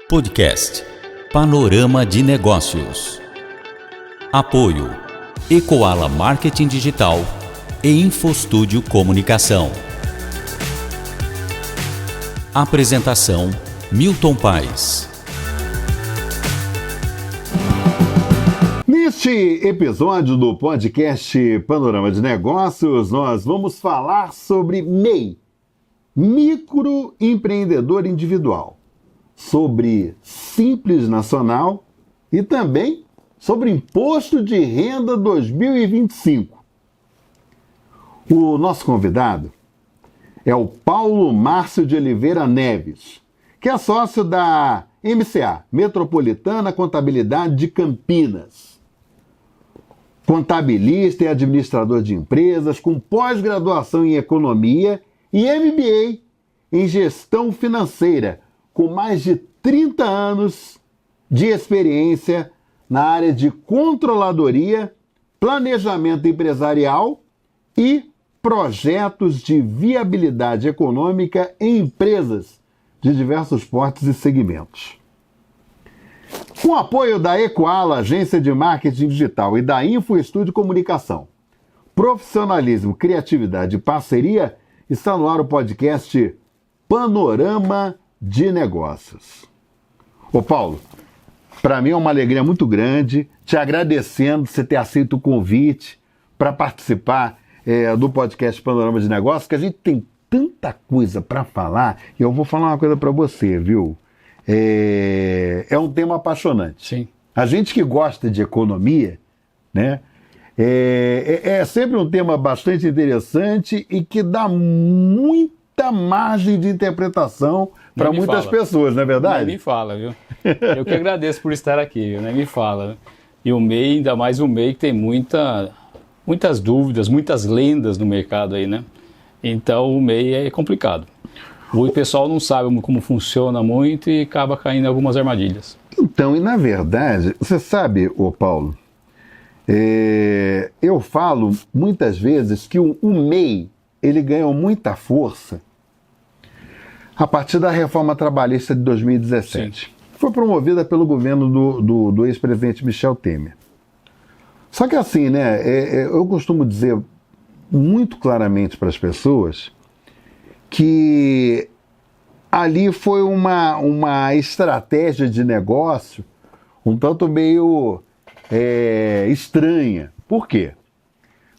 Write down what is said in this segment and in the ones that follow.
Podcast Panorama de Negócios. Apoio Ecoala Marketing Digital e Infostúdio Comunicação. Apresentação Milton Paes. Neste episódio do podcast Panorama de Negócios, nós vamos falar sobre MEI, microempreendedor individual, sobre Simples Nacional e também sobre Imposto de Renda 2025. O nosso convidado é o Paulo Márcio de Oliveira Neves, que é sócio da MCA, Metropolitana Contabilidade de Campinas. Contabilista e administrador de empresas com pós-graduação em Economia e MBA em Gestão Financeira, com mais de 30 anos de experiência na área de controladoria, planejamento empresarial e projetos de viabilidade econômica em empresas de diversos portes e segmentos. Com o apoio da Ecoala, agência de marketing digital, e da Infostúdio Comunicação, profissionalismo, criatividade e parceria, está no ar o podcast Panorama de Negócios. Ô Paulo, para mim é uma alegria muito grande, te agradecendo você ter aceito o convite para participar do podcast Panorama de Negócios, que a gente tem tanta coisa para falar, e eu vou falar uma coisa para você, viu? É um tema apaixonante. Sim. A gente que gosta de economia, né? É sempre um tema bastante interessante e que dá muita margem de interpretação para muitas pessoas, não é verdade? Nem me fala, viu? Eu que agradeço por estar aqui, viu? Nem me fala. E o MEI, ainda mais o MEI, que tem muitas dúvidas, muitas lendas no mercado aí, né? Então o MEI é complicado. O pessoal não sabe como funciona muito e acaba caindo em algumas armadilhas. Então, e na verdade, você sabe, ô Paulo, eu falo muitas vezes que o MEI, ele ganhou muita força a partir da reforma trabalhista de 2017. Sim. Foi promovida pelo governo do ex-presidente Michel Temer. Só que assim, né, eu costumo dizer muito claramente para as pessoas que ali foi uma estratégia de negócio um tanto meio estranha. Por quê?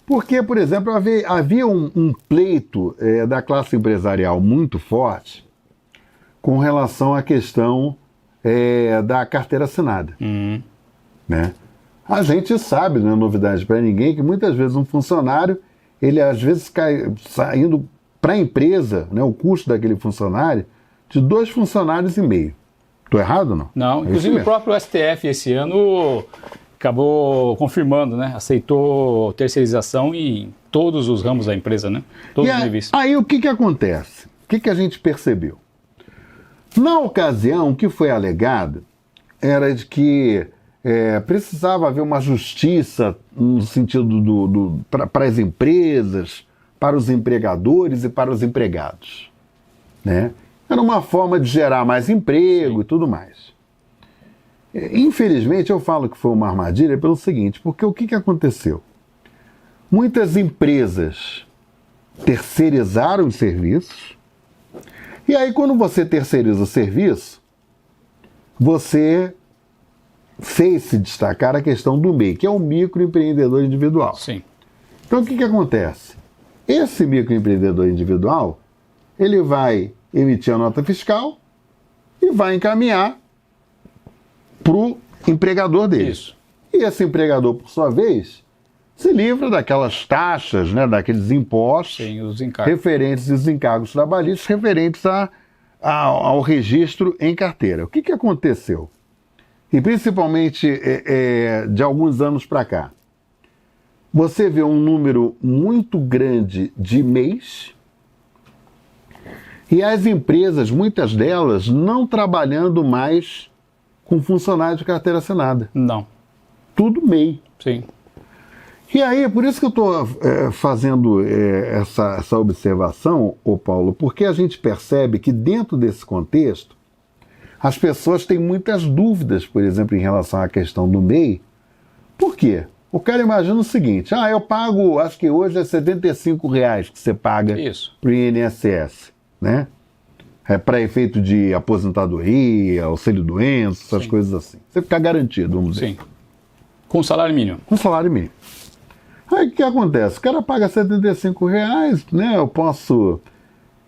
Porque, por exemplo, havia um pleito da classe empresarial muito forte com relação à questão da carteira assinada. Né? A gente sabe, não é novidade para ninguém, que muitas vezes um funcionário, ele às vezes cai saindo para a empresa, né, o custo daquele funcionário, de 2,5 funcionários. Estou errado ou não? Não, inclusive o próprio STF esse ano acabou confirmando, né? Aceitou terceirização em todos os ramos da empresa, né? Todos os níveis. Aí o que acontece? O que a gente percebeu? Na ocasião, o que foi alegado era de que precisava haver uma justiça no sentido para as empresas, para os empregadores e para os empregados, né? Era uma forma de gerar mais emprego. Sim. E tudo mais. Infelizmente, eu falo que foi uma armadilha pelo seguinte, porque o que aconteceu? Muitas empresas terceirizaram os serviços, e aí quando você terceiriza o serviço, você fez se destacar a questão do MEI, que é o microempreendedor individual. Sim. Então o que acontece? Esse microempreendedor individual, ele vai emitir a nota fiscal e vai encaminhar para o empregador dele. Isso. E esse empregador, por sua vez, se livra daquelas taxas, né, daqueles impostos. Sim, os encargos. Referentes aos encargos trabalhistas, referentes ao registro em carteira. O que aconteceu? E principalmente de alguns anos para cá, você vê um número muito grande de MEIs e as empresas, muitas delas, não trabalhando mais com funcionário de carteira assinada. Não. Tudo MEI. Sim. E aí, por isso que eu estou fazendo essa observação, ô Paulo, porque a gente percebe que dentro desse contexto, as pessoas têm muitas dúvidas, por exemplo, em relação à questão do MEI. Por quê? O cara imagina o seguinte, eu pago, acho que hoje é R$ 75,00 que você paga para o INSS, né? É para efeito de aposentadoria, auxílio-doença, essas Sim. coisas assim. Você fica garantido, vamos dizer. Sim. Com salário mínimo. Com salário mínimo. Aí o que acontece? O cara paga R$ 75,00, né?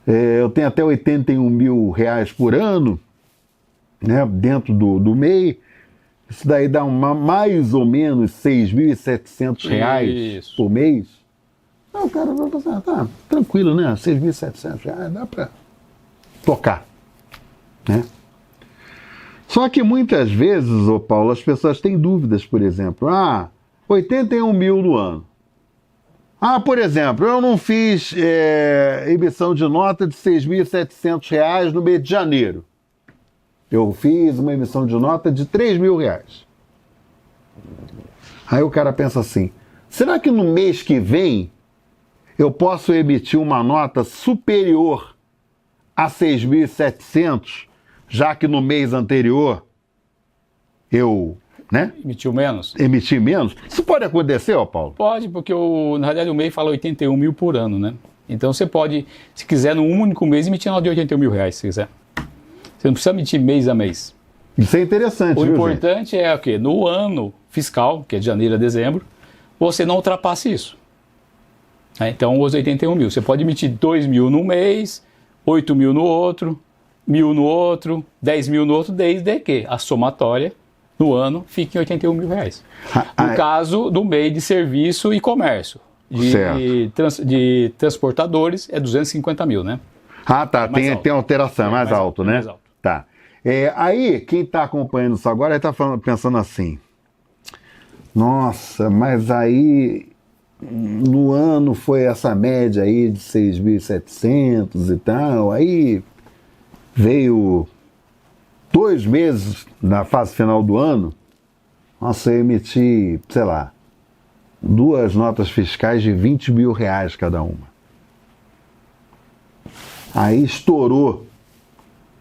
Eu tenho até R$ 81.000 por ano, né? Dentro do MEI. Isso daí dá mais ou menos R$ 6.700 por mês. Então o cara vai pensar, tá, tranquilo, né? R$ 6.700, dá para tocar, né? Só que muitas vezes, ô Paulo, as pessoas têm dúvidas, por exemplo. 81 mil no ano. Por exemplo, eu não fiz emissão de nota de R$ 6.700 no mês de janeiro. Eu fiz uma emissão de nota de R$ 3.000. Aí o cara pensa assim, será que no mês que vem eu posso emitir uma nota superior a 6.700, já que no mês anterior eu, né? Emitiu menos? Emiti menos? Isso pode acontecer, Paulo? Pode, porque na realidade o MEI fala 81 mil por ano, né? Então você pode, se quiser, num único mês, emitir nota de R$ 81 mil, se quiser. Você não precisa emitir mês a mês. Isso é interessante, O viu, importante é o quê? No ano fiscal, que é de janeiro a dezembro, você não ultrapasse isso. Então, os 81 mil. Você pode emitir 2 mil no mês, 8 mil no outro, 1.000 no outro, 10 mil no outro, desde que a somatória no ano fique em R$ 81 mil. No caso do MEI de serviço e comércio. De transportadores é 250 mil, né? Tá. Tem alteração, é mais alto, né? Mais alto. Tá. Aí, quem está acompanhando isso agora está pensando assim, nossa, mas aí no ano foi essa média aí de 6.700 e tal, aí veio 2 meses na fase final do ano, nossa, eu emiti, sei lá, 2 notas fiscais de R$ 20 mil cada uma. Aí estourou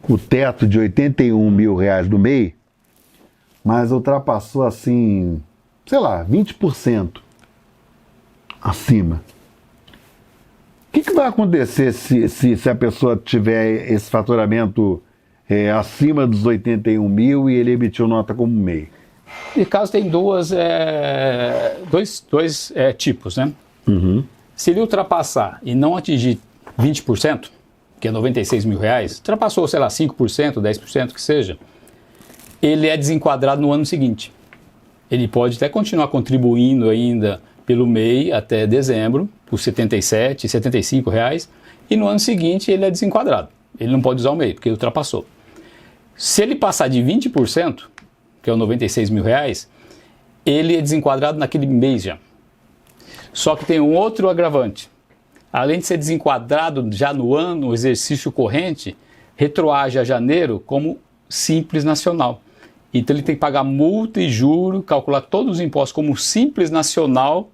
o teto de R$ 81 mil do MEI, mas ultrapassou assim, sei lá, 20% acima. O que vai acontecer se a pessoa tiver esse faturamento acima dos 81 mil e ele emitiu nota como MEI? E caso tem dois tipos, né? Uhum. Se ele ultrapassar e não atingir 20%, que é R$ 96 mil, ultrapassou, sei lá, 5%, 10%, que seja, ele é desenquadrado no ano seguinte. Ele pode até continuar contribuindo ainda pelo MEI até dezembro, por R$ 77, R$ 75, e no ano seguinte ele é desenquadrado. Ele não pode usar o MEI, porque ele ultrapassou. Se ele passar de 20%, que é o R$ 96 mil, ele é desenquadrado naquele mês já. Só que tem um outro agravante. Além de ser desenquadrado já no ano, o exercício corrente, retroage a janeiro como simples nacional. Então ele tem que pagar multa e juro, calcular todos os impostos como simples nacional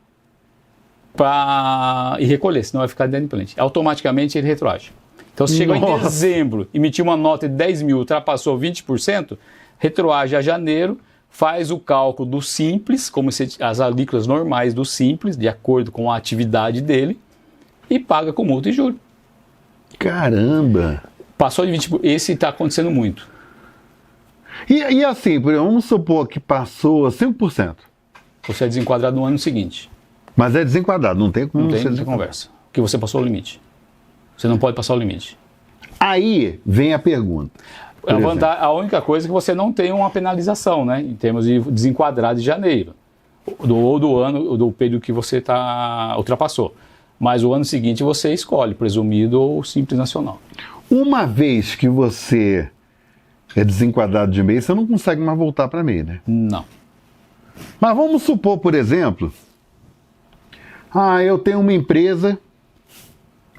e recolher, senão vai ficar inadimplente. Automaticamente ele retroage. Então se chegou em dezembro, emitiu uma nota de 10 mil, ultrapassou 20%, retroage a janeiro, faz o cálculo do simples, como as alíquotas normais do simples, de acordo com a atividade dele, e paga com multa e juro. Caramba! Passou de 20%, esse está acontecendo muito. E assim, vamos supor que passou 5%. Você é desenquadrado no ano seguinte. Mas é desenquadrado, não tem como não tem conversa. Porque você passou o limite. Você não pode passar o limite. Aí vem a pergunta. A única coisa é que você não tem uma penalização, né? Em termos de desenquadrar de janeiro. Ou do ano, do período que você ultrapassou. Mas o ano seguinte você escolhe, presumido ou simples nacional. Uma vez que você é desenquadrado de MEI, você não consegue mais voltar para MEI, né? Não. Mas vamos supor, por exemplo, eu tenho uma empresa,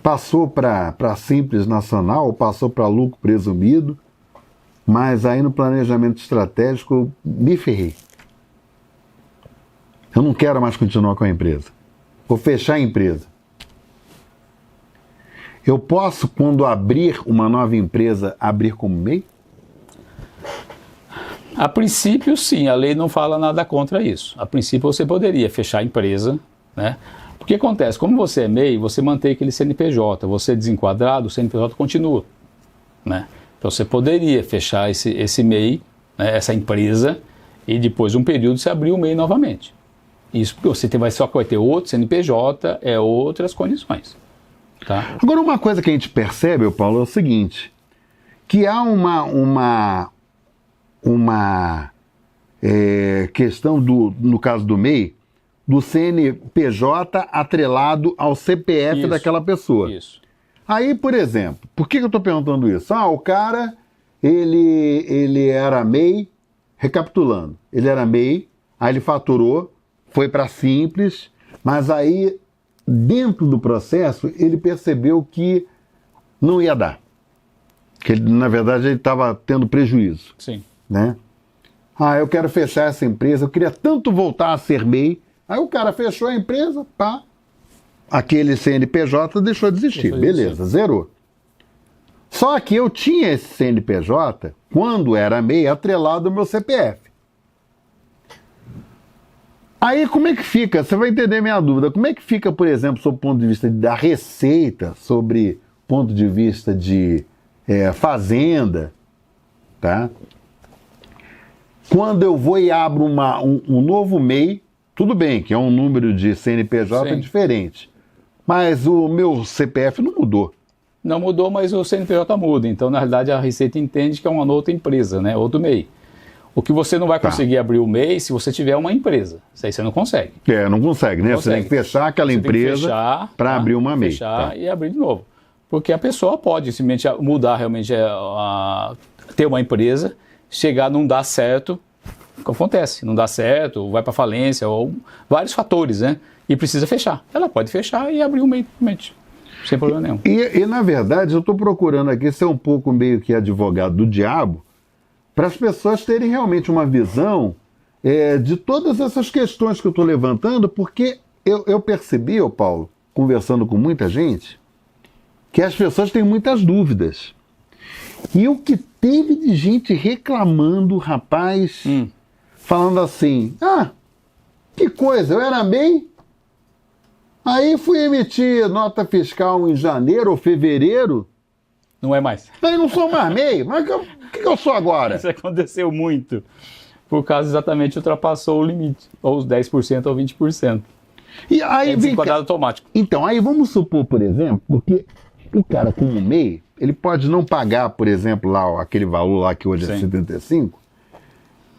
passou para simples nacional, passou para lucro presumido, mas aí no planejamento estratégico eu me ferrei. Eu não quero mais continuar com a empresa. Vou fechar a empresa. Eu posso, quando abrir uma nova empresa, abrir como MEI? A princípio, sim, a lei não fala nada contra isso. A princípio, você poderia fechar a empresa, né? O que acontece? Como você é MEI, você mantém aquele CNPJ, você é desenquadrado, o CNPJ continua, né? Então, você poderia fechar esse MEI, né, essa empresa, e depois de um período você abrir o MEI novamente. Isso porque você só vai ter outro CNPJ, outras condições. Tá? Agora, uma coisa que a gente percebe, Paulo, é o seguinte, que há uma questão, no caso do MEI, do CNPJ atrelado ao CPF Isso, daquela pessoa. Isso. Aí, por exemplo, por que eu estou perguntando isso? O cara, ele era MEI, recapitulando, ele era MEI, aí ele faturou, foi para Simples, mas aí, dentro do processo, ele percebeu que não ia dar. Que ele, na verdade, ele estava tendo prejuízo. Sim. Né? Eu quero fechar essa empresa, eu queria tanto voltar a ser MEI. Aí o cara fechou a empresa, pá, aquele CNPJ deixou de existir. Beleza, zerou. Só que eu tinha esse CNPJ, quando era MEI, atrelado ao meu CPF. Aí como é que fica? Você vai entender minha dúvida. Como é que fica, por exemplo, sob o ponto de vista da receita, sobre ponto de vista de fazenda, tá? Quando eu vou e abro um novo MEI, tudo bem que é um número de CNPJ Sim. diferente, mas o meu CPF não mudou. Não mudou, mas o CNPJ muda. Então, na realidade, a Receita entende que é uma outra empresa, né? Outro MEI. O que você não vai conseguir abrir o MEI se você tiver uma empresa. Isso aí você não consegue. Não consegue, né? Você tem que fechar aquela empresa para abrir uma MEI. Fechar e abrir de novo. Porque a pessoa pode simplesmente mudar realmente, ter uma empresa, chegar, não dar certo, o que acontece? Não dá certo, vai para falência, ou vários fatores, né? E precisa fechar. Ela pode fechar e abrir o MEI, sem problema nenhum. E na verdade, eu estou procurando aqui ser um pouco meio que advogado do diabo, para as pessoas terem realmente uma visão de todas essas questões que eu estou levantando, porque eu percebi, Paulo, conversando com muita gente, que as pessoas têm muitas dúvidas. E o que teve de gente reclamando, rapaz, falando assim, que coisa, eu era MEI, aí fui emitir nota fiscal em janeiro ou fevereiro, Não é mais. aí não sou mais MEI, mas o que eu sou agora? Isso aconteceu muito. Por causa exatamente ultrapassou o limite, ou os 10% ou 20%. E aí Desenquadrado automático. Então, aí vamos supor, por exemplo, porque o cara com um MEI, ele pode não pagar, por exemplo, lá aquele valor lá que hoje é 75,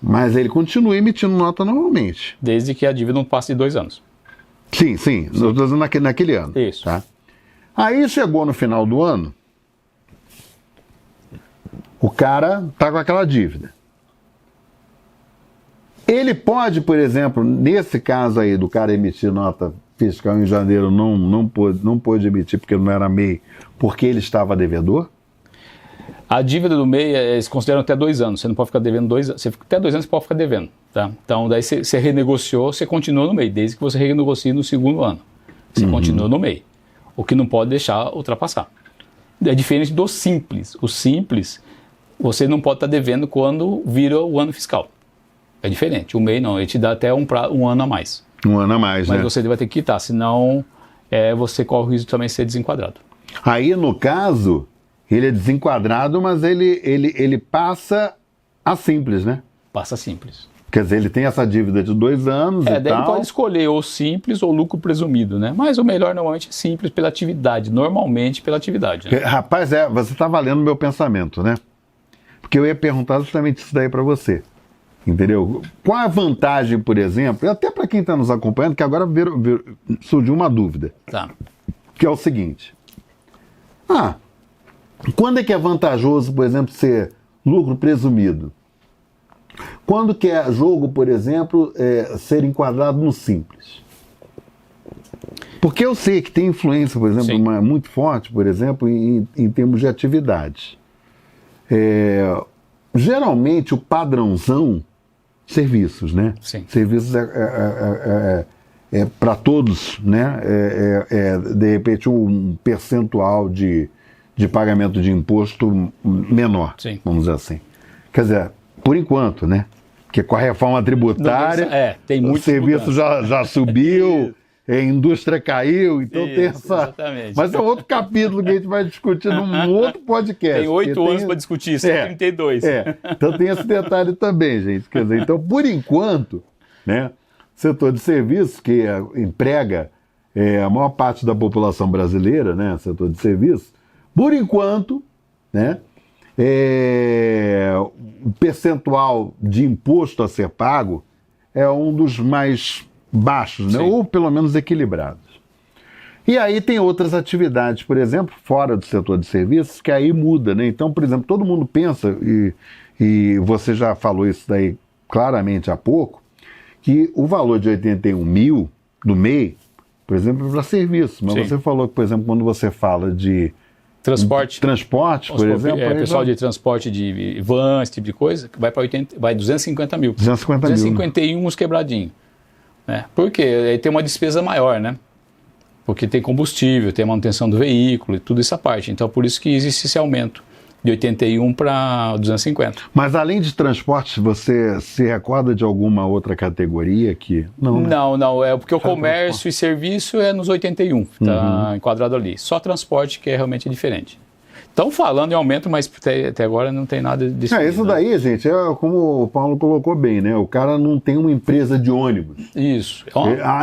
mas ele continua emitindo nota normalmente. Desde que a dívida não passe de 2 anos. Sim. Estou dizendo naquele ano. Isso. Tá? Aí chegou no final do ano, o cara está com aquela dívida. Ele pode, por exemplo, nesse caso aí do cara emitir nota fiscal em janeiro, não pôde emitir porque não era MEI, porque ele estava devedor? A dívida do MEI, eles consideram até 2 anos. Você não pode ficar devendo 2 anos. Até 2 anos você pode ficar devendo. Tá? Então, daí você renegociou, você continua no MEI, desde que você renegocie no 2º ano. Você continua no MEI. O que não pode deixar ultrapassar. É diferente do Simples. O Simples, você não pode estar devendo quando vira o ano fiscal. É diferente. O MEI não, ele te dá até um ano a mais. Um ano a mais, Mas né? você vai ter que quitar, senão você corre o risco também de ser desenquadrado. Aí, no caso, ele é desenquadrado, mas ele passa a Simples, né? Passa Simples. Quer dizer, ele tem essa dívida de 2 anos e daí tal. ele pode escolher ou Simples ou lucro presumido, né? Mas o melhor normalmente é Simples pela atividade, normalmente pela atividade. Né? Rapaz, você está valendo o meu pensamento, né? Porque eu ia perguntar justamente isso daí para você. Entendeu? Qual a vantagem, por exemplo, até para quem está nos acompanhando, que agora surgiu uma dúvida. Tá. Que é o seguinte. Quando é que é vantajoso, por exemplo, ser lucro presumido? Quando que é jogo, por exemplo, ser enquadrado no Simples? Porque eu sei que tem influência, por exemplo, muito forte, por exemplo, em termos de atividade. Geralmente o padrãozão, serviços, né? Sim. Serviços para todos, né? De repente um percentual de pagamento de imposto menor, Sim. vamos dizer assim. Quer dizer, Por enquanto, né? Porque com a reforma tributária, tem o serviço já subiu, a indústria caiu, então Isso, tem essa... Exatamente. Mas é outro capítulo que a gente vai discutir num outro podcast. Tem 8 anos para discutir isso, 32. Então tem esse detalhe também, gente. Quer dizer, então, por enquanto, né, o setor de serviços, que emprega a maior parte da população brasileira, né, setor de serviços, por enquanto, né, o percentual de imposto a ser pago é um dos mais baixos, né, ou pelo menos equilibrados. E aí tem outras atividades, por exemplo, fora do setor de serviços, que aí muda, né? Então, por exemplo, todo mundo pensa, e você já falou isso daí claramente há pouco, que o valor de 81 mil do MEI, por exemplo, é para serviços. Mas você falou que, por exemplo, quando você fala de transporte, por exemplo... pessoal de transporte de van, esse tipo de coisa, vai 250 mil. 251 uns quebradinhos. Né? Por quê? Aí tem uma despesa maior, né? Porque tem combustível, tem manutenção do veículo e tudo essa parte. Então, por isso que existe esse aumento de 81 para 250. Mas além de transporte, você se recorda de alguma outra categoria que... Não, né? Não, é porque o comércio e serviço é nos 81, está enquadrado ali. Só transporte que é realmente diferente. Estão falando em aumento, mas até agora não tem nada disso. Isso daí, gente, é como o Paulo colocou bem, né? O cara não tem uma empresa de ônibus. Isso.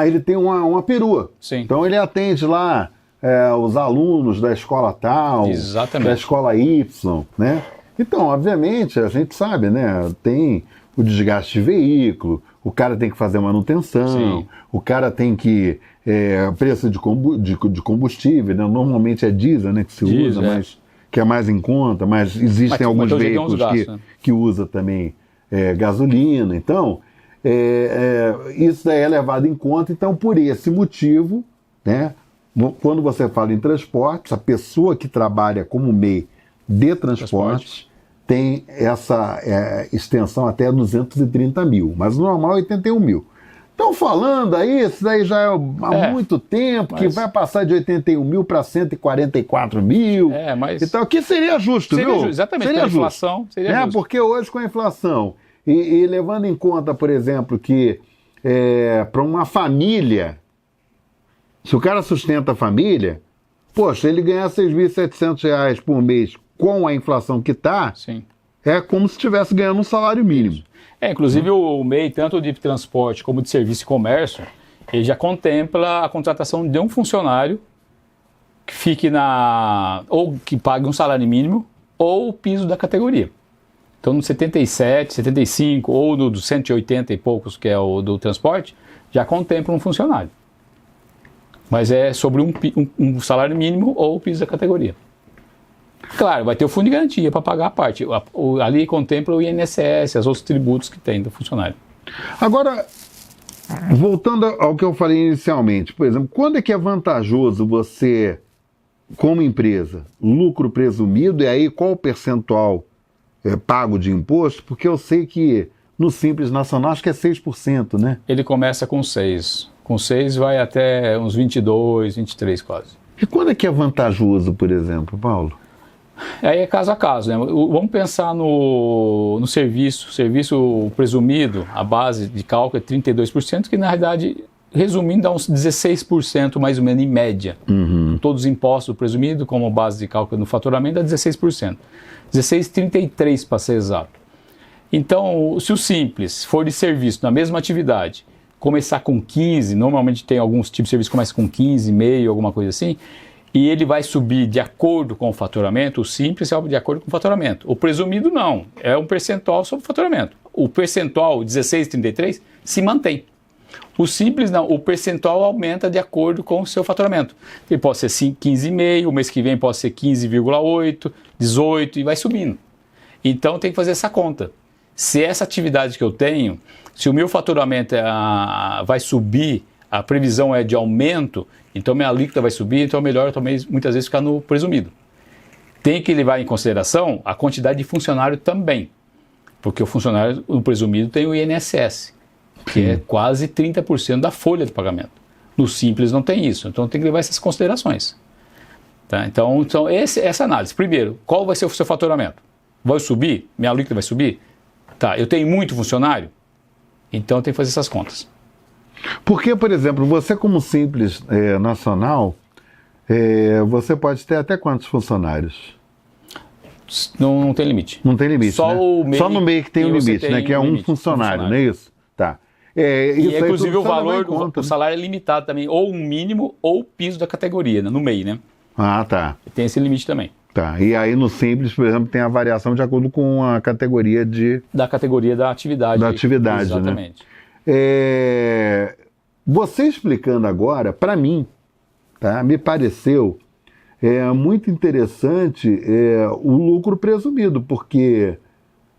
Ele tem uma perua. Sim. Então ele atende lá os alunos da escola tal, exatamente, da escola Y, né? Então, obviamente, a gente sabe, né? Tem o desgaste de veículo, o cara tem que fazer manutenção, sim, o cara tem que... preço de combustível, né? Normalmente é diesel, né, que se usa, mas... que é mais em conta, mas existem alguns veículos que usa também gasolina. Então, isso daí é levado em conta. Então, por esse motivo, né, quando você fala em transportes, a pessoa que trabalha como MEI de transportes tem essa extensão até 230 mil, mas o normal é 81 mil. Estão falando aí, isso daí já há muito tempo, que vai passar de 81 mil para 144 mil. Então, que seria justo, viu? Exatamente, seria com a inflação seria justo. Porque hoje com a inflação, e levando em conta, por exemplo, que para uma família, se o cara sustenta a família, poxa, ele ganhar R$6.700 por mês com a inflação que está, é como se estivesse ganhando um salário mínimo. Inclusive o MEI, tanto de transporte como de serviço e comércio, ele já contempla a contratação de um funcionário que fique ou que pague um salário mínimo ou o piso da categoria. Então no 77, 75 ou no 180 e poucos, que é o do transporte, já contempla um funcionário. Mas é sobre um salário mínimo ou o piso da categoria. Claro, vai ter o fundo de garantia para pagar a parte. Ali contempla o INSS, os outros tributos que tem do funcionário. Agora, voltando ao que eu falei inicialmente, por exemplo, quando é que é vantajoso você, como empresa, lucro presumido, e aí qual o percentual pago de imposto? Porque eu sei que no Simples Nacional acho que é 6%, né? Ele começa com 6%. Com 6% vai até uns 22%, 23% quase. E quando é que é vantajoso, por exemplo, Paulo? Aí é caso a caso, né? Vamos pensar no serviço presumido, a base de cálculo é 32%, que na realidade, resumindo, dá uns 16% mais ou menos em média. Todos os impostos presumidos, como base de cálculo no faturamento, dá 16%. 16,33% para ser exato. Então, se o Simples for de serviço na mesma atividade, começar com 15%, normalmente tem alguns tipos de serviço que começam com 15,5%, alguma coisa assim, e ele vai subir de acordo com o faturamento. O Simples é de acordo com o faturamento. O presumido não, é um percentual sobre o faturamento. O percentual 16,33 se mantém. O Simples não, o percentual aumenta de acordo com o seu faturamento. Ele pode ser 15,5, o mês que vem pode ser 15,8, 18 e vai subindo. Então tem que fazer essa conta. Se essa atividade que eu tenho, se o meu faturamento vai subir, a previsão é de aumento, então minha alíquota vai subir, então é melhor também muitas vezes ficar no presumido. Tem que levar em consideração a quantidade de funcionário também, porque o funcionário no presumido tem o INSS, que é quase 30% da folha de pagamento. No Simples não tem isso, então tem que levar essas considerações. Tá? Então essa análise. Primeiro, qual vai ser o seu faturamento? Vai subir? Minha alíquota vai subir? Tá, eu tenho muito funcionário, então eu tenho que fazer essas contas. Porque, por exemplo, você como Simples Nacional, você pode ter até quantos funcionários? Não tem limite. Não tem limite, Só né? o MEI Só no MEI que tem um você limite, né? tem Que é um um limite, funcionário, não é isso? Tá. E Isso aí inclusive tudo o você leva valor, em conta, o salário é limitado também, ou um mínimo ou o piso da categoria, né, no MEI, né? Ah, tá. Tem esse limite também. Tá. E aí no Simples, por exemplo, tem a variação de acordo com a categoria Da categoria da atividade. Da atividade, né? Exatamente. Você explicando agora, para mim, tá, me pareceu muito interessante o lucro presumido, porque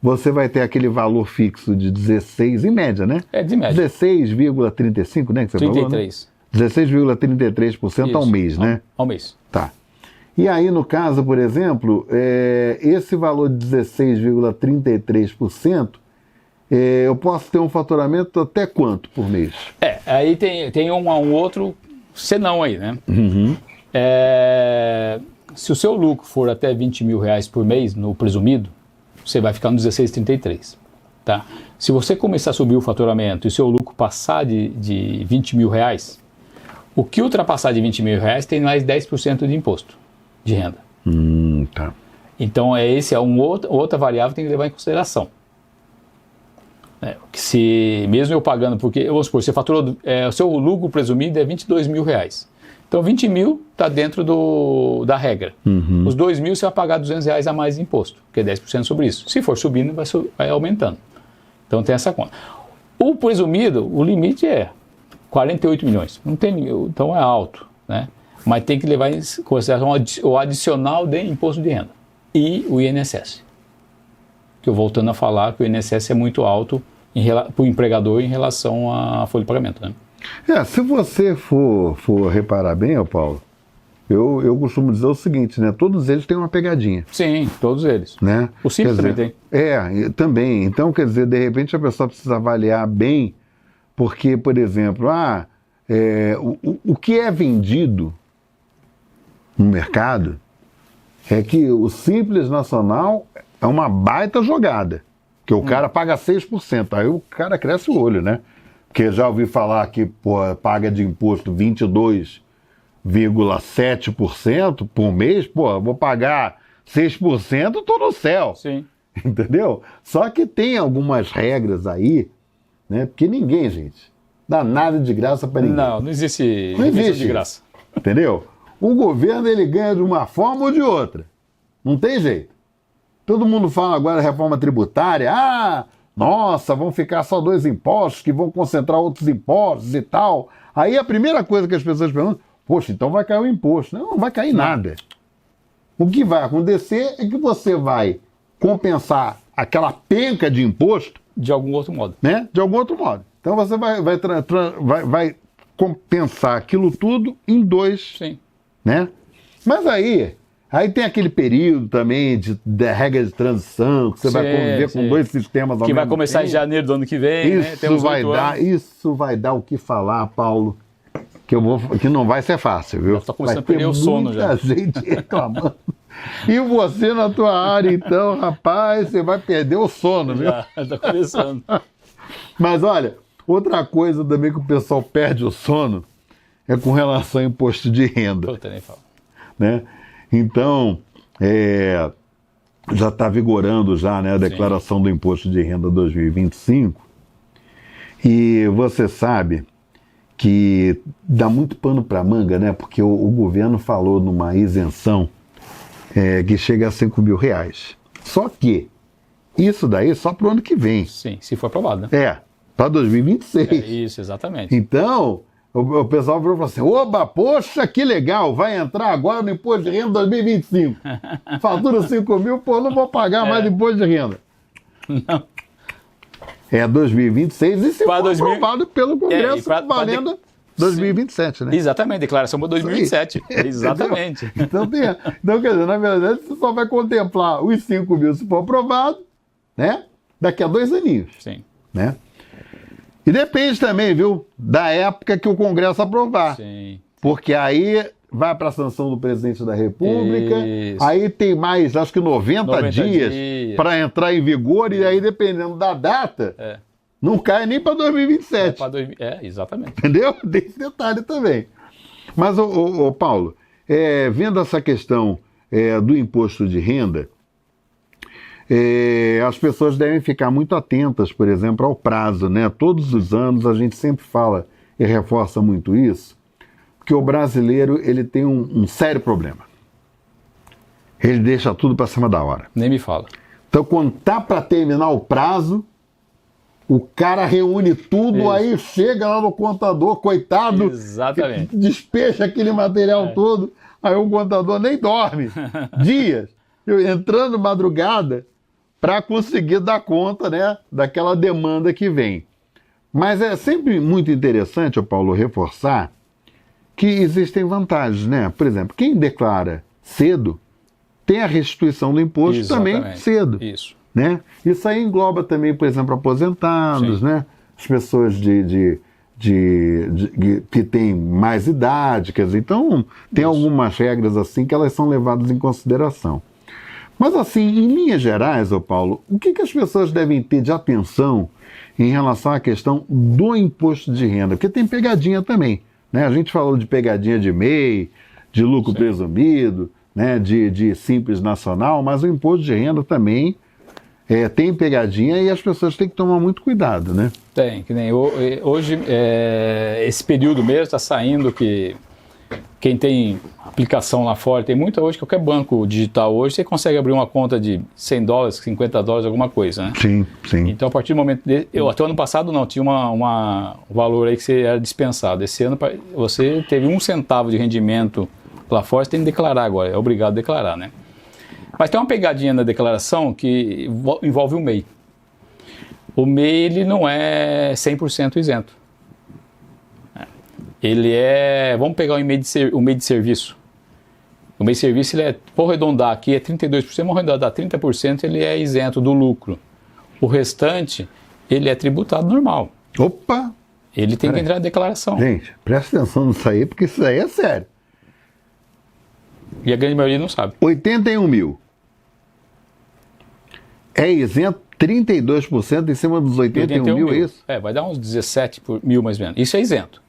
você vai ter aquele valor fixo de 16, em média, né? De média. 16,35, né? Que você 33. falou, né? 16,33% ao mês, né? Ao mês. Tá. E aí, no caso, por exemplo, esse valor de 16,33%, eu posso ter um faturamento até quanto por mês? Aí tem um outro senão aí, né? Uhum. Se o seu lucro for até R$20 mil por mês, no presumido, você vai ficar no 16,33. Tá? Se você começar a subir o faturamento e o seu lucro passar de R$20 mil, o que ultrapassar de R$20 mil tem mais 10% de imposto de renda. Tá. Então, esse é outra variável que tem que levar em consideração. Se mesmo eu pagando, porque, vamos supor, você faturou, o seu lucro presumido é R$22 mil. Então, 20 mil está dentro da regra. Uhum. Os 2 mil você vai pagar R$200 a mais de imposto, que é 10% sobre isso. Se for subindo, vai aumentando. Então, tem essa conta. O presumido, o limite é 48 milhões. Não tem, então, é alto, né? Mas tem que levar em consideração o adicional de imposto de renda e o INSS. Que eu voltando a falar que o INSS é muito alto para o empregador em relação à folha de pagamento, né? Se você for reparar bem, Paulo, eu costumo dizer o seguinte, né? Todos eles têm uma pegadinha. Sim, todos eles. Né? O Simples também tem. Também. Então, quer dizer, de repente a pessoa precisa avaliar bem, porque, por exemplo, o que é vendido no mercado é que o Simples Nacional é uma baita jogada, que o cara paga 6%, aí o cara cresce o olho, né? Porque já ouvi falar que paga de imposto 22,7% por mês, vou pagar 6%, tô no céu. Sim. Entendeu? Só que tem algumas regras aí, né? Porque ninguém, gente, dá nada de graça para ninguém. Não existe de graça. Entendeu? O governo, ele ganha de uma forma ou de outra. Não tem jeito. Todo mundo fala agora reforma tributária. Nossa, vão ficar só 2 impostos que vão concentrar outros impostos e tal. Aí a primeira coisa que as pessoas perguntam, poxa, então vai cair o imposto. Não vai cair nada. O que vai acontecer é que você vai compensar aquela penca de imposto de algum outro modo. Né? De algum outro modo. Então você vai compensar aquilo tudo em 2. Sim. Né? Mas aí tem aquele período também de regra de transição, que você vai conviver com 2 sistemas ao mesmo tempo. Que vai começar em janeiro do ano que vem, Isso vai dar o que falar, Paulo, que não vai ser fácil, viu? Está começando a perder o sono já. Muita gente reclamando. E você na tua área, então, rapaz, você vai perder o sono, viu? Já, está começando. Mas olha, outra coisa também que o pessoal perde o sono é com relação ao imposto de renda. Eu nem falo. Né? Então, já está vigorando já, né, a declaração do Imposto de Renda 2025, e você sabe que dá muito pano para manga, né, porque o governo falou numa isenção que chega a R$5 mil. Só que isso daí é só para o ano que vem. Sim, se for aprovado, né? Para 2026. Isso, exatamente. Então, o pessoal falou assim, oba, poxa, que legal, vai entrar agora no Imposto de Renda 2025. Fatura 5 mil, não vou pagar mais Imposto de Renda. Não. 2026 e se for aprovado pelo Congresso, valendo 2027, né? Exatamente, declaração para 2027. Exatamente. Então, quer dizer, na verdade, você só vai contemplar os 5 mil se for aprovado, né? Daqui a 2 aninhos. Sim. Né? E depende também, viu, da época que o Congresso aprovar. Sim. Porque aí vai para a sanção do presidente da República, Isso. aí tem mais, acho que 90 dias para entrar em vigor, e aí, dependendo da data, não cai nem para 2027. Exatamente. Entendeu? Tem esse detalhe também. Mas, ô Paulo, vendo essa questão do imposto de renda, as pessoas devem ficar muito atentas, por exemplo, ao prazo, né? Todos os anos a gente sempre fala e reforça muito isso, porque o brasileiro ele tem um sério problema. Ele deixa tudo para cima da hora. Nem me fala. Então, quando tá para terminar o prazo, o cara reúne tudo, Isso. aí chega lá no contador, coitado, Exatamente. despeja aquele material todo, aí o contador nem dorme, dias, entrando madrugada para conseguir dar conta, né, daquela demanda que vem. Mas é sempre muito interessante, Paulo, reforçar que existem vantagens, né? Por exemplo, quem declara cedo tem a restituição do imposto também cedo. Isso. Né? Isso aí engloba também, por exemplo, aposentados, né? As pessoas que têm mais idade, quer dizer, então tem algumas regras assim que elas são levadas em consideração. Mas assim, em linhas gerais, Paulo, o que as pessoas devem ter de atenção em relação à questão do imposto de renda? Porque tem pegadinha também, né? A gente falou de pegadinha de MEI, de lucro presumido, né? de Simples Nacional, mas o imposto de renda também tem pegadinha e as pessoas têm que tomar muito cuidado, né? Tem, que nem hoje, esse período mesmo está saindo que quem tem aplicação lá fora, tem muita hoje, qualquer banco digital hoje, você consegue abrir uma conta de $100, $50, alguma coisa, né? Sim, sim. Então, a partir do momento, até o ano passado não, tinha um valor aí que você era dispensado. Esse ano, você teve 1 centavo de rendimento lá fora, você tem que declarar agora, é obrigado a declarar, né? Mas tem uma pegadinha na declaração que envolve o MEI. O MEI, ele não é 100% isento. Ele vamos pegar o MEI de serviço. O MEI de serviço, vou arredondar aqui, é 32%, vamos arredondar 30%, ele é isento do lucro. O restante, ele é tributado normal. Opa! Ele tem que entrar na declaração. Gente, presta atenção nisso aí, porque isso aí é sério. E a grande maioria não sabe. 81 mil. É isento 32% em cima dos 81 mil, é isso? Vai dar uns 17 mil mais ou menos. Isso é isento.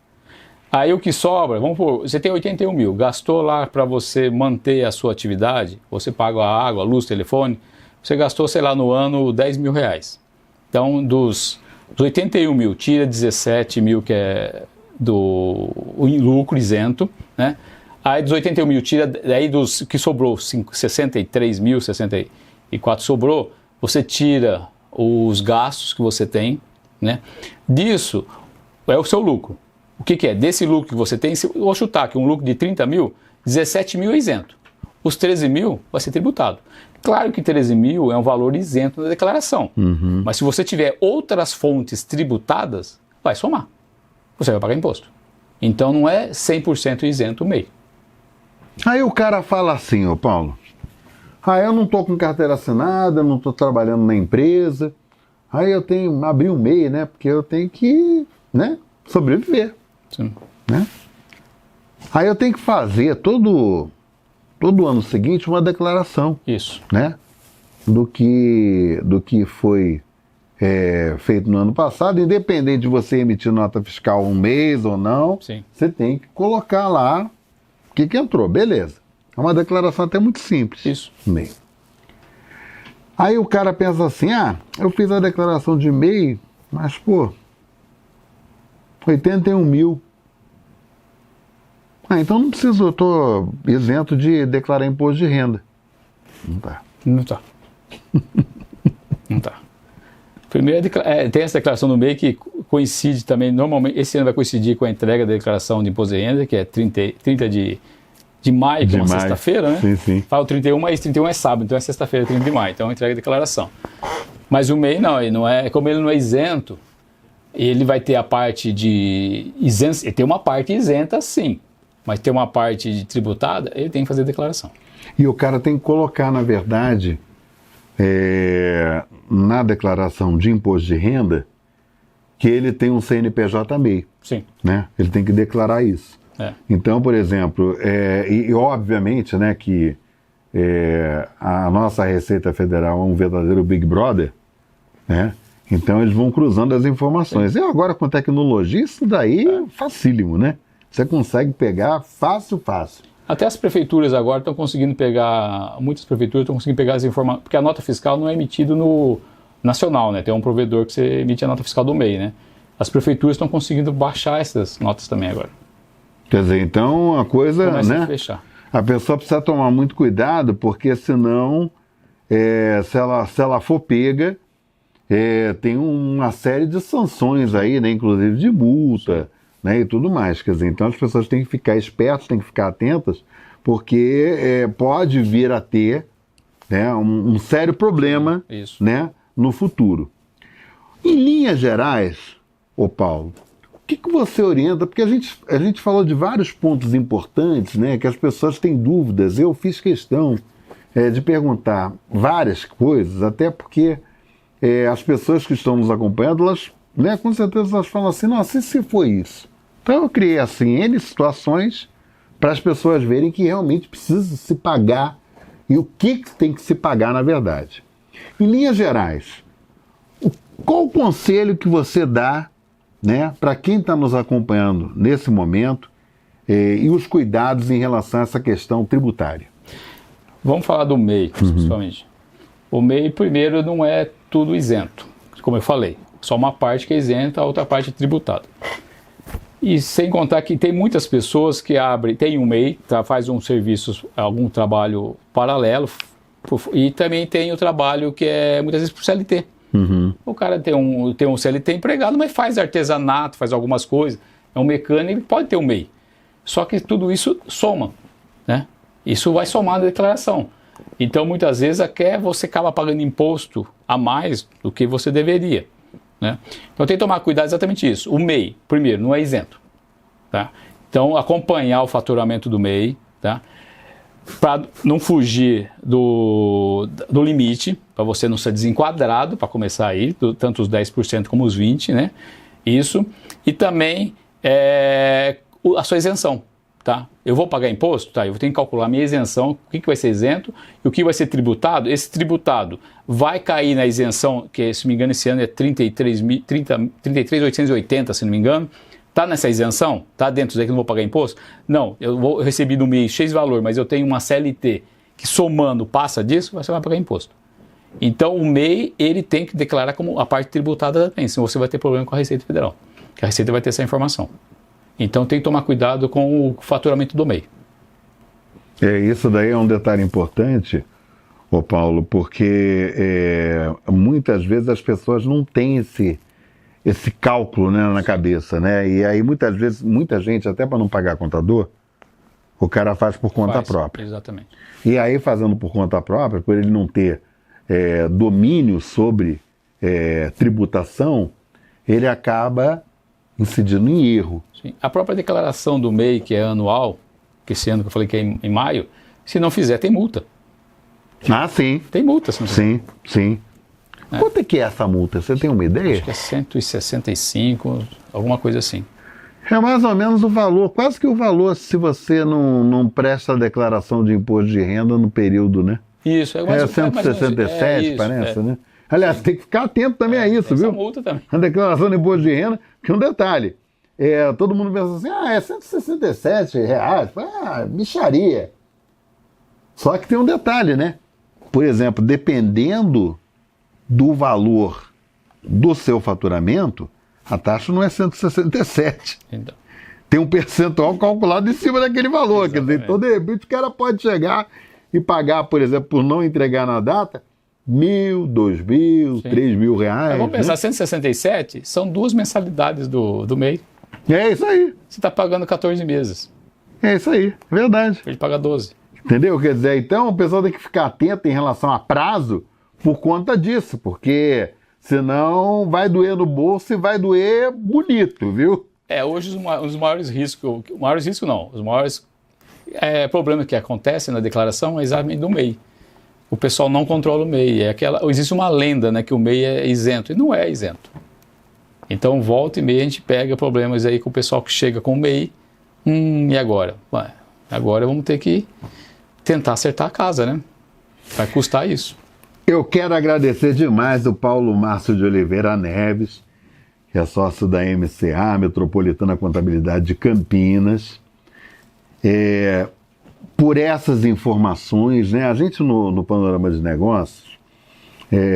Aí o que sobra, vamos pôr, você tem 81 mil, gastou lá para você manter a sua atividade, você paga a água, a luz, telefone, você gastou, sei lá, no ano 10 mil reais. Então, dos 81 mil, tira 17 mil que é do lucro isento, né? Aí dos 81 mil, tira, daí dos que sobrou, 63 mil, 64 sobrou, você tira os gastos que você tem, né? Disso é o seu lucro. O que é? Desse lucro que você tem, se eu chutar que um lucro de 30 mil, 17 mil é isento. Os 13 mil vai ser tributado. Claro que 13 mil é um valor isento na declaração. Uhum. Mas se você tiver outras fontes tributadas, vai somar. Você vai pagar imposto. Então não é 100% isento o MEI. Aí o cara fala assim, ô Paulo, eu não estou com carteira assinada, não estou trabalhando na empresa, aí eu tenho que abrir um MEI, né? Porque eu tenho que, né, sobreviver. Sim. Né? Aí eu tenho que fazer todo ano seguinte uma declaração. Isso. Né? Do que foi feito no ano passado, independente de você emitir nota fiscal um mês ou não, Sim. Você tem que colocar lá o que entrou, beleza. É uma declaração até muito simples. Isso. MEI. Aí o cara pensa assim, eu fiz a declaração de MEI, mas, 81 mil. Então não preciso, eu estou isento de declarar imposto de renda. Não tá. Não tá. Não tá. Primeiro, tem essa declaração do MEI que coincide também, normalmente, esse ano vai coincidir com a entrega da declaração de imposto de renda, que é 30 de maio, que é uma sexta-feira, né? Sim, sim. Fala 31, mas 31 é sábado, então é sexta-feira, 30 de maio, então entrega a declaração. Mas o MEI não, como ele não é isento, ele vai ter a parte de isenta, ele tem uma parte isenta sim, mas tem uma parte de tributada, ele tem que fazer a declaração. E o cara tem que colocar, na verdade, na declaração de imposto de renda, que ele tem um CNPJ MEI. Sim. Né? Ele tem que declarar isso. Então, por exemplo, e obviamente, né, que a nossa Receita Federal é um verdadeiro Big Brother, né? Então eles vão cruzando as informações. Sim. E agora com tecnologia, isso daí é facílimo, né? Você consegue pegar fácil. Até as prefeituras agora estão conseguindo pegar, muitas prefeituras estão conseguindo pegar as informações, porque a nota fiscal não é emitida no nacional, né? Tem um provedor que você emite a nota fiscal do MEI, né? As prefeituras estão conseguindo baixar essas notas também agora. Quer dizer, então a coisa, começa, né? A fechar. A pessoa precisa tomar muito cuidado, porque senão, se ela for pega, tem uma série de sanções aí, né? Inclusive de multa, né? E tudo mais. Quer dizer, então as pessoas têm que ficar espertas, têm que ficar atentas, porque pode vir a ter, né, um sério problema, né, no futuro. Em linhas gerais, ô Paulo, o que você orienta? Porque a gente falou de vários pontos importantes, né, que as pessoas têm dúvidas. Eu fiz questão de perguntar várias coisas, até porque as pessoas que estão nos acompanhando, elas, né, com certeza elas falam assim, nossa, e se foi isso? Então eu criei assim N situações para as pessoas verem que realmente precisa se pagar e o que tem que se pagar na verdade. Em linhas gerais, qual o conselho que você dá, né, para quem está nos acompanhando nesse momento e os cuidados em relação a essa questão tributária? Vamos falar do MEI, principalmente. O MEI, primeiro, não é tudo isento, como eu falei. Só uma parte que é isenta, a outra parte é tributada. E sem contar que tem muitas pessoas que tem um MEI, faz um serviço, algum trabalho paralelo, e também tem o trabalho que é muitas vezes por CLT. O cara tem um CLT empregado, mas faz artesanato, faz algumas coisas, é um mecânico, ele pode ter um MEI. Só que tudo isso né? Isso vai somar na declaração. Então, muitas vezes, você acaba pagando imposto a mais do que você deveria, né? Então, tem que tomar cuidado exatamente isso. O MEI, primeiro, não é isento, tá? Então, acompanhar o faturamento do MEI, tá? Para não fugir do limite, para você não ser desenquadrado, para começar aí, tanto os 10% como os 20%, né? Isso. E também a sua isenção, tá? Eu vou pagar imposto? Tá, eu tenho que calcular a minha isenção, o que vai ser isento e o que vai ser tributado. Esse tributado vai cair na isenção, que se não me engano esse ano é 33.880, se não me engano. Está nessa isenção? Está dentro daí que eu não vou pagar imposto? Não, eu recebi no mês X valor, mas eu tenho uma CLT que somando passa disso, você vai pagar imposto. Então o MEI, ele tem que declarar como a parte tributada também, senão você vai ter problema com a Receita Federal, que a Receita vai ter essa informação. Então tem que tomar cuidado com o faturamento do MEI. Isso daí é um detalhe importante, ô Paulo, porque muitas vezes as pessoas não têm esse cálculo, né, na cabeça, né? E aí muitas vezes, muita gente, até para não pagar contador, o cara faz por conta própria. Exatamente. E aí fazendo por conta própria, por ele não ter domínio sobre tributação, ele acaba incidindo em erro. Sim. A própria declaração do MEI, que é anual, que esse ano que eu falei que é em maio, se não fizer, tem multa. Ah, sim. Tem multa, se não fizer. Sim. Quanto é que é essa multa? Você tem uma ideia? Acho que é 165, alguma coisa assim. É mais ou menos o valor, quase que o valor se você não presta a declaração de imposto de renda no período, né? Isso. 167, parece, né? Aliás, tem que ficar atento também a isso, viu? Essa multa também. A declaração de imposto de renda, que um detalhe, todo mundo pensa assim, é 167 reais, mixaria. Só que tem um detalhe, né? Por exemplo, dependendo do valor do seu faturamento, a taxa não é 167. Então. Tem um percentual calculado em cima daquele valor. Exatamente. Quer dizer, então de repente o cara pode chegar e pagar, por exemplo, por não entregar na data, 1.000, 2.000, 3.000 reais. Mas vamos pensar, 167 são 2 mensalidades do MEI. É isso aí. Você está pagando 14 meses. É isso aí, verdade. Ele paga 12. Entendeu? Quer dizer, então o pessoal tem que ficar atento em relação a prazo por conta disso, porque senão vai doer no bolso e vai doer bonito, viu? Hoje os maiores riscos, os maiores problemas que acontecem na declaração é exatamente do MEI. O pessoal não controla o MEI. Existe uma lenda, né, que o MEI é isento, e não é isento. Então, volta e meia, a gente pega problemas aí com o pessoal que chega com o MEI, E agora? Ué, agora vamos ter que tentar acertar a casa, né? Vai custar isso. Eu quero agradecer demais o Paulo Márcio de Oliveira Neves, que é sócio da MCA, Metropolitana Contabilidade de Campinas, por essas informações, né? A gente no Panorama de Negócios,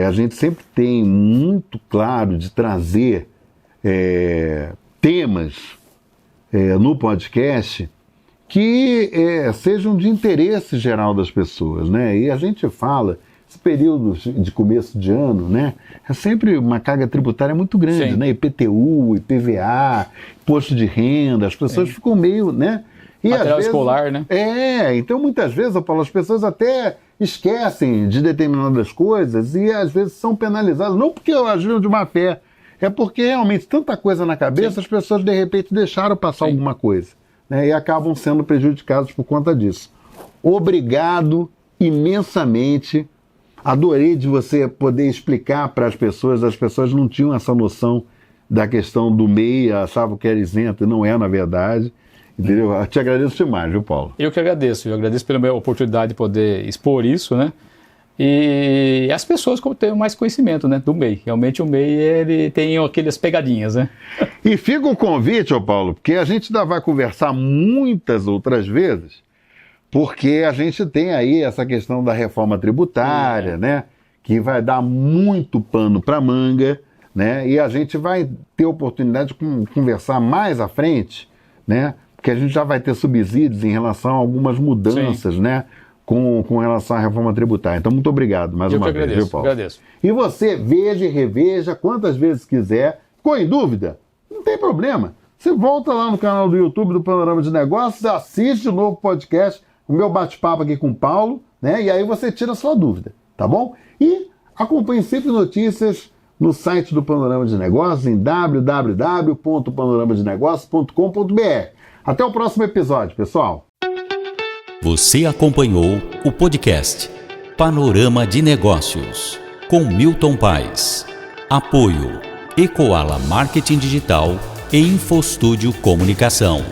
a gente sempre tem muito claro de trazer temas no podcast que sejam de interesse geral das pessoas, né? E a gente fala, esse período de começo de ano, né? É sempre uma carga tributária muito grande, Sim. né? IPTU, IPVA, imposto de renda, as pessoas ficam meio, né? E Material escolar, né? Então muitas vezes, Paulo, as pessoas até esquecem de determinadas coisas e às vezes são penalizadas, não porque agiram de má fé, é porque realmente tanta coisa na cabeça, Sim. as pessoas de repente deixaram passar Sim. alguma coisa, né? E acabam sendo prejudicados por conta disso. Obrigado imensamente. Adorei de você poder explicar para as pessoas não tinham essa noção da questão do MEI, achavam que era isento, e não é na verdade. Entendeu? Eu te agradeço demais, viu, Paulo? Eu que agradeço. Eu agradeço pela minha oportunidade de poder expor isso, né? E as pessoas tenham mais conhecimento, né, do MEI. Realmente o MEI, ele tem aquelas pegadinhas, né? E fica o convite, ô Paulo, porque a gente ainda vai conversar muitas outras vezes, porque a gente tem aí essa questão da reforma tributária, né, que vai dar muito pano para manga, né, e a gente vai ter oportunidade de conversar mais à frente, né, porque a gente já vai ter subsídios em relação a algumas mudanças, né, com relação à reforma tributária. Então, muito obrigado mais uma vez, viu, Paulo? Eu agradeço. E você veja e reveja quantas vezes quiser. Ficou em dúvida? Não tem problema. Você volta lá no canal do YouTube do Panorama de Negócios, assiste o novo podcast, o meu bate-papo aqui com o Paulo, né? E aí você tira a sua dúvida, tá bom? E acompanhe sempre notícias no site do Panorama de Negócios, em www.panoramadenegócios.com.br. Até o próximo episódio, pessoal. Você acompanhou o podcast Panorama de Negócios com Milton Paes. Apoio Ecoala Marketing Digital e Infostúdio Comunicação.